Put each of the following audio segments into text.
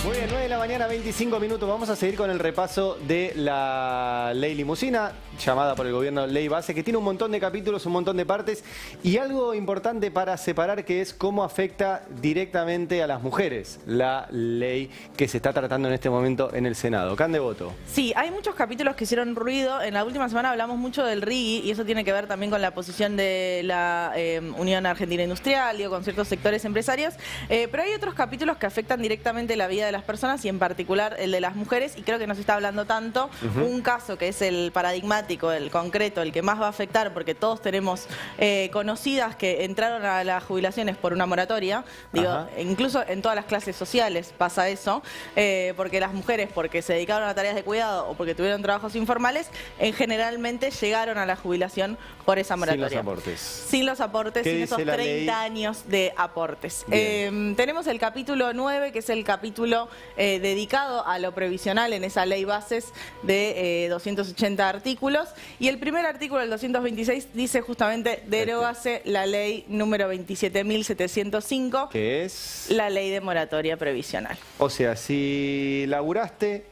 Muy bien, 9 de la mañana, 25 minutos. Vamos a seguir con el repaso de la ley limusina, llamada por el gobierno Ley Base, que tiene un montón de capítulos, un montón de partes, y algo importante para separar, que es cómo afecta directamente a las mujeres la ley que se está tratando en este momento en el Senado. Can de voto. Sí, hay muchos capítulos que hicieron ruido. En la última semana hablamos mucho del RIGI, y eso tiene que ver también con la posición de la Unión Argentina Industrial, digo, con ciertos sectores empresarios. Pero hay otros capítulos que afectan directamente la vida de las personas, y en particular el de las mujeres, y creo que no se está hablando tanto. Un caso que es el paradigmático, el concreto, el que más va a afectar, porque todos tenemos conocidas que entraron a las jubilaciones por una moratoria, digo, incluso en todas las clases sociales pasa eso, porque las mujeres, porque se dedicaron a tareas de cuidado o porque tuvieron trabajos informales, generalmente llegaron a la jubilación por esa moratoria. Sin los aportes. Sin los aportes, sin esos 30 años de aportes. Tenemos el capítulo 9, que es el capítulo dedicado a lo previsional en esa ley bases de 280 artículos. Y el primer artículo, el 226, dice justamente: derógase la ley número 27.705, que es la ley de moratoria previsional. O sea, si laburaste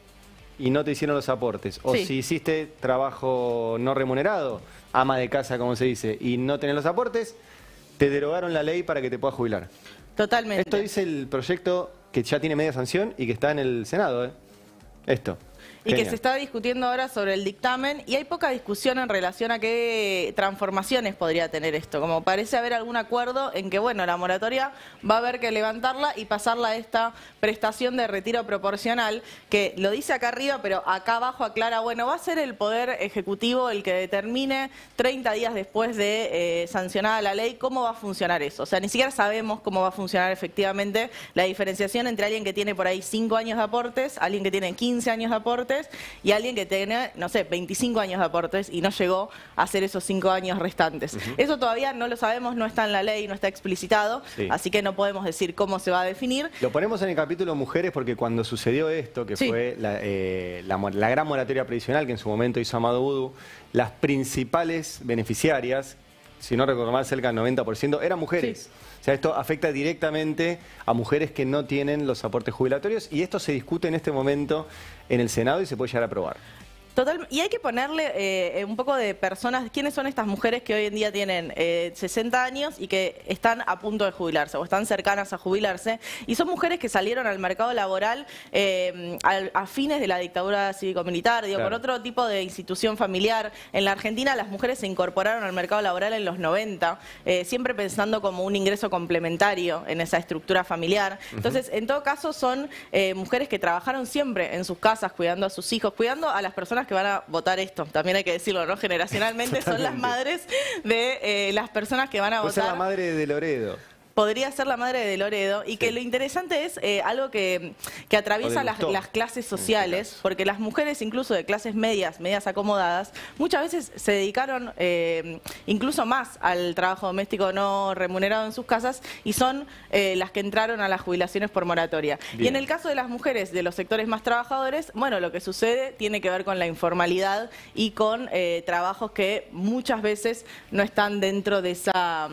y no te hicieron los aportes, o si hiciste trabajo no remunerado, ama de casa como se dice, y no tenés los aportes, te derogaron la ley para que te puedas jubilar. Totalmente. Esto dice el proyecto que ya tiene media sanción y que está en el Senado, ¿eh? Esto. Y que se está discutiendo ahora sobre el dictamen, y hay poca discusión en relación a qué transformaciones podría tener esto. Como parece haber algún acuerdo en que, bueno, la moratoria va a haber que levantarla y pasarla a esta prestación de retiro proporcional, que lo dice acá arriba, pero acá abajo aclara, bueno, va a ser el Poder Ejecutivo el que determine 30 días después de sancionada la ley cómo va a funcionar eso. O sea, ni siquiera sabemos cómo va a funcionar efectivamente la diferenciación entre alguien que tiene por ahí 5 años de aportes, alguien que tiene 15 años de aportes, y alguien que tiene, no sé, 25 años de aportes y no llegó a hacer esos 5 años restantes. Eso todavía no lo sabemos, no está en la ley, no está explicitado, así que no podemos decir cómo se va a definir. Lo ponemos en el capítulo mujeres porque cuando sucedió esto, que fue la gran moratoria previsional que en su momento hizo Amado Vudú, las principales beneficiarias, si no recuerdo mal, cerca del 90%, eran mujeres. O sea, esto afecta directamente a mujeres que no tienen los aportes jubilatorios, y esto se discute en este momento en el Senado y se puede llegar a aprobar. Total, y hay que ponerle un poco de personas. ¿Quiénes son estas mujeres que hoy en día tienen 60 años y que están a punto de jubilarse o están cercanas a jubilarse? Y son mujeres que salieron al mercado laboral a fines de la dictadura cívico-militar, digo, por otro tipo de institución familiar. En la Argentina las mujeres se incorporaron al mercado laboral en los 90, siempre pensando como un ingreso complementario en esa estructura familiar. Entonces, en todo caso, son mujeres que trabajaron siempre en sus casas, cuidando a sus hijos, cuidando a las personas que van a votar esto, también hay que decirlo, ¿no? Generacionalmente son las madres de las personas que van a votar. Puede ser la madre de Loredo. Podría ser la madre de Loredo, y que lo interesante es algo que atraviesa las clases sociales, porque las mujeres, incluso de clases medias acomodadas, muchas veces se dedicaron incluso más al trabajo doméstico no remunerado en sus casas, y son las que entraron a las jubilaciones por moratoria. Y en el caso de las mujeres de los sectores más trabajadores, bueno, lo que sucede tiene que ver con la informalidad y con trabajos que muchas veces no están dentro de esa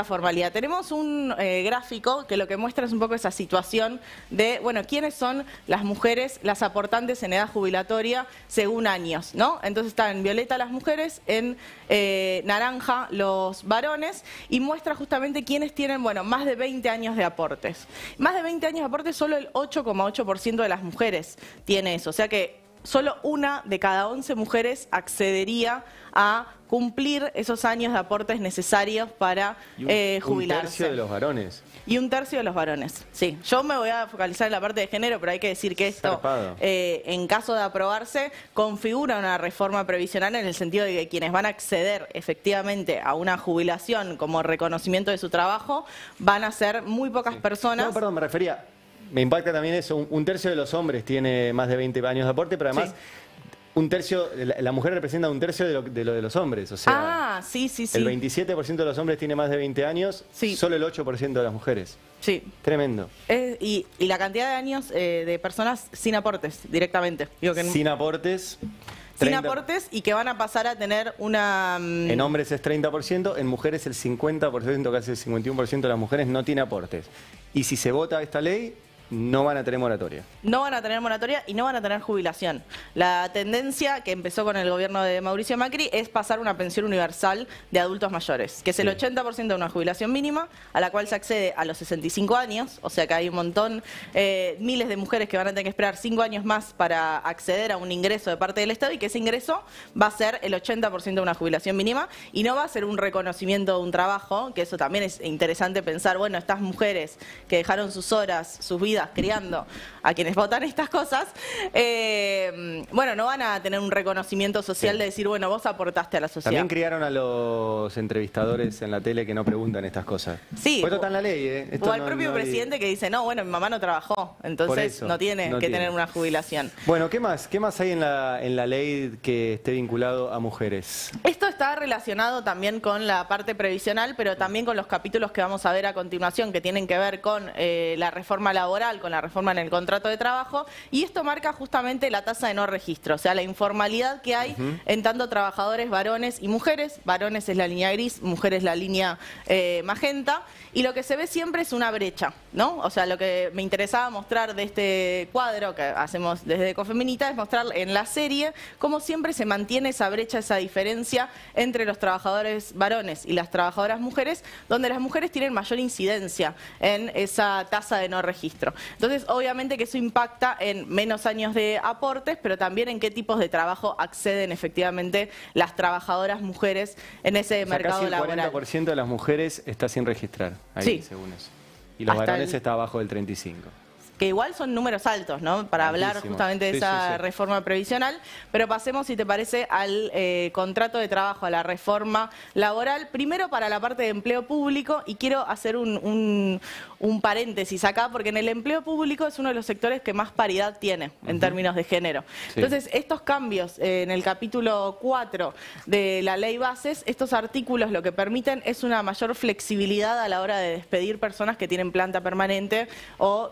formalidad. Tenemos un gráfico que lo que muestra es un poco esa situación de, bueno, quiénes son las mujeres, las aportantes en edad jubilatoria según años, ¿no? Entonces está en violeta las mujeres, en naranja los varones, y muestra justamente quiénes tienen, bueno, más de 20 años de aportes. Más de 20 años de aportes, solo el 8,8% de las mujeres tiene eso, o sea que solo una de cada 11 mujeres accedería a cumplir esos años de aportes necesarios para jubilarse. Un tercio de los varones. Y un tercio de los varones, sí. Yo me voy a focalizar en la parte de género, pero hay que decir que esto, en caso de aprobarse, configura una reforma previsional en el sentido de que quienes van a acceder efectivamente a una jubilación como reconocimiento de su trabajo van a ser muy pocas personas. No, perdón, me refería... Me impacta también eso, un tercio de los hombres tiene más de 20 años de aporte, pero además un tercio, la mujer representa un tercio de lo de los hombres, o sea, el 27% de los hombres tiene más de 20 años, solo el 8% de las mujeres. Sí. Tremendo. Y la cantidad de años de personas sin aportes directamente. Digo que sin aportes. Sin aportes, y que van a pasar a tener una... En hombres es 30%, en mujeres el 50%, casi el 51% de las mujeres no tiene aportes. Y si se vota esta ley, no van a tener moratoria. No van a tener moratoria y no van a tener jubilación. La tendencia que empezó con el gobierno de Mauricio Macri es pasar una pensión universal de adultos mayores, que es el 80% de una jubilación mínima, a la cual se accede a los 65 años, o sea que hay un montón, miles de mujeres que van a tener que esperar 5 años más para acceder a un ingreso de parte del Estado, y que ese ingreso va a ser el 80% de una jubilación mínima y no va a ser un reconocimiento de un trabajo, que eso también es interesante pensar, bueno, estas mujeres que dejaron sus horas, sus vidas criando a quienes votan estas cosas, bueno, no van a tener un reconocimiento social de decir, bueno, vos aportaste a la sociedad. También criaron a los entrevistadores en la tele que no preguntan estas cosas. Sí. Esto está en la ley, Esto o al propio presidente que dice, no, bueno, mi mamá no trabajó, entonces no tiene que tener una jubilación. Bueno, ¿qué más? ¿Qué más hay en la ley que esté vinculado a mujeres? Esto está relacionado también con la parte previsional, pero también con los capítulos que vamos a ver a continuación, que tienen que ver con la reforma laboral, con la reforma en el contrato de trabajo, y esto marca justamente la tasa de no registro, o sea, la informalidad que hay en tanto trabajadores varones y mujeres. Varones es la línea gris, mujeres la línea magenta, y lo que se ve siempre es una brecha, ¿no? O sea, lo que me interesaba mostrar de este cuadro que hacemos desde Ecofeminita es mostrar en la serie cómo siempre se mantiene esa brecha, esa diferencia entre los trabajadores varones y las trabajadoras mujeres, donde las mujeres tienen mayor incidencia en esa tasa de no registro. Entonces, obviamente que eso impacta en menos años de aportes, pero también en qué tipos de trabajo acceden efectivamente las trabajadoras mujeres en ese mercado laboral. Casi el 40% de las mujeres está sin registrar, ahí, según eso. Y los varones está abajo del 35%. Que igual son números altos, ¿no? Para hablar justamente de esa reforma previsional, pero pasemos, si te parece, al contrato de trabajo, a la reforma laboral, primero para la parte de empleo público, y quiero hacer un paréntesis acá, porque en el empleo público es uno de los sectores que más paridad tiene en términos de género. Entonces, estos cambios en el capítulo 4 de la ley bases, estos artículos lo que permiten es una mayor flexibilidad a la hora de despedir personas que tienen planta permanente o,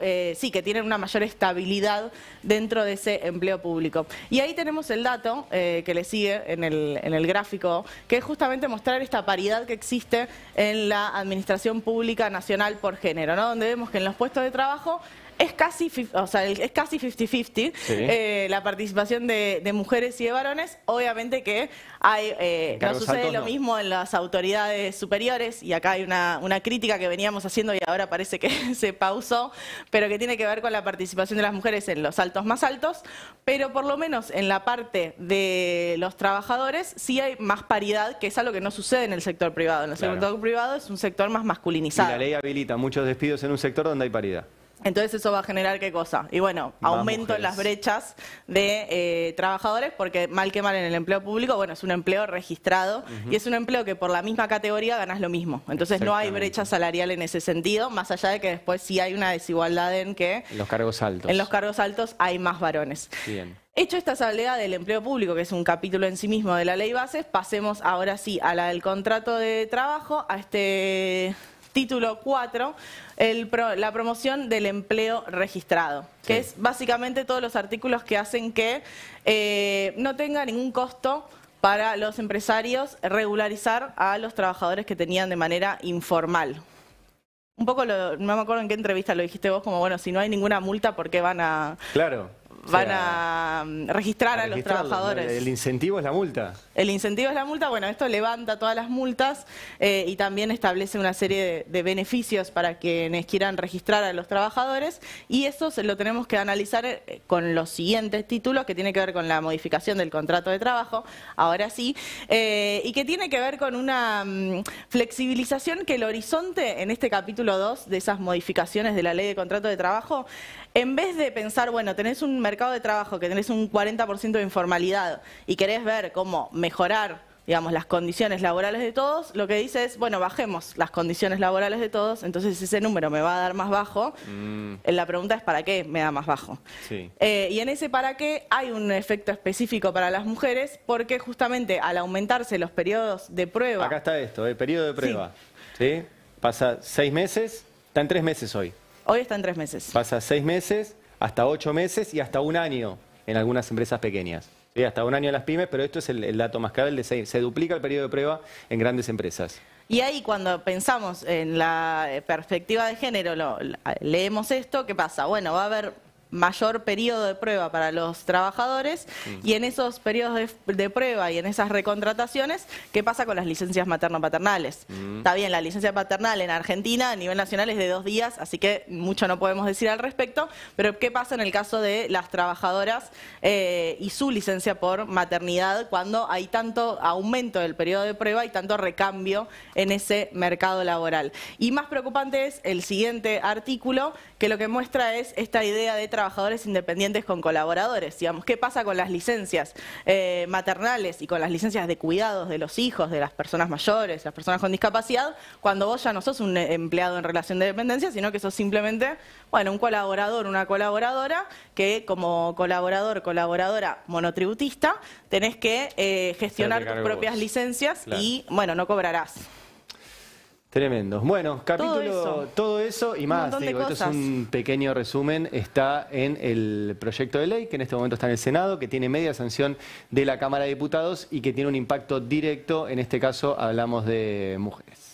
que tienen una mayor estabilidad dentro de ese empleo público. Y ahí tenemos el dato que le sigue en el gráfico, que es justamente mostrar esta paridad que existe en la administración pública nacional por género, ¿no? Donde vemos que en los puestos de trabajo es casi 50-50 la participación de mujeres y de varones. Obviamente que hay, no sucede lo mismo en las autoridades superiores, y acá hay una crítica que veníamos haciendo y ahora parece que se pausó, pero que tiene que ver con la participación de las mujeres en los altos más altos, pero por lo menos en la parte de los trabajadores sí hay más paridad, que es algo que no sucede en el sector privado. En el sector privado es un sector más masculinizado. Y la ley habilita muchos despidos en un sector donde hay paridad. Entonces eso va a generar ¿qué cosa? Y bueno, aumento en las brechas de trabajadores, porque mal que mal en el empleo público, bueno, es un empleo registrado y es un empleo que por la misma categoría ganas lo mismo. Entonces no hay brecha salarial en ese sentido, más allá de que después sí hay una desigualdad en que en los cargos altos. En los cargos altos hay más varones. Bien. Hecho esta salvedad del empleo público, que es un capítulo en sí mismo de la ley bases, pasemos ahora sí a la del contrato de trabajo, a este título 4, la promoción del empleo registrado, que es básicamente todos los artículos que hacen que no tenga ningún costo para los empresarios regularizar a los trabajadores que tenían de manera informal. Un poco, no me acuerdo en qué entrevista lo dijiste vos, como bueno, si no hay ninguna multa, ¿por qué van a...? Claro. Van a registrar a los trabajadores. El incentivo es la multa. El incentivo es la multa. Bueno, esto levanta todas las multas y también establece una serie de beneficios para quienes quieran registrar a los trabajadores, y eso lo tenemos que analizar con los siguientes títulos, que tiene que ver con la modificación del contrato de trabajo, ahora sí, y que tiene que ver con una flexibilización, que el horizonte en este capítulo 2 de esas modificaciones de la ley de contrato de trabajo, en vez de pensar, bueno, tenés un mercado de trabajo que tenés un 40% de informalidad y querés ver cómo mejorar, digamos, las condiciones laborales de todos, lo que dice es, bueno, bajemos las condiciones laborales de todos, entonces ese número me va a dar más bajo. La pregunta es, ¿para qué me da más bajo? Sí. Y en ese para qué hay un efecto específico para las mujeres, porque justamente al aumentarse los periodos de prueba... Acá está esto, el periodo de prueba. ¿Sí? Pasa 6 meses, está en 3 meses hoy. Hoy está en 3 meses. Pasa 6 meses, hasta 8 meses y hasta 1 año en algunas empresas pequeñas. Sí, hasta 1 año en las pymes, pero esto es el dato más clave, se duplica el periodo de prueba en grandes empresas. Y ahí cuando pensamos en la perspectiva de género, leemos esto, ¿qué pasa? Bueno, va a haber mayor periodo de prueba para los trabajadores y en esos periodos de prueba y en esas recontrataciones, ¿qué pasa con las licencias materno-paternales? Está bien, la licencia paternal en Argentina a nivel nacional es de 2 días, así que mucho no podemos decir al respecto, pero ¿qué pasa en el caso de las trabajadoras y su licencia por maternidad cuando hay tanto aumento del periodo de prueba y tanto recambio en ese mercado laboral? Y más preocupante es el siguiente artículo, que lo que muestra es esta idea de trabajadores independientes con colaboradores. Digamos, ¿qué pasa con las licencias maternales y con las licencias de cuidados de los hijos, de las personas mayores, las personas con discapacidad, cuando vos ya no sos un empleado en relación de dependencia, sino que sos simplemente, bueno, un colaborador, una colaboradora, que como colaboradora monotributista, tenés que gestionar tus propias licencias y, bueno, no cobrarás. Tremendo. Bueno, capítulo, todo eso y más. Digo, esto es un pequeño resumen. Está en el proyecto de ley que en este momento está en el Senado, que tiene media sanción de la Cámara de Diputados y que tiene un impacto directo. En este caso hablamos de mujeres.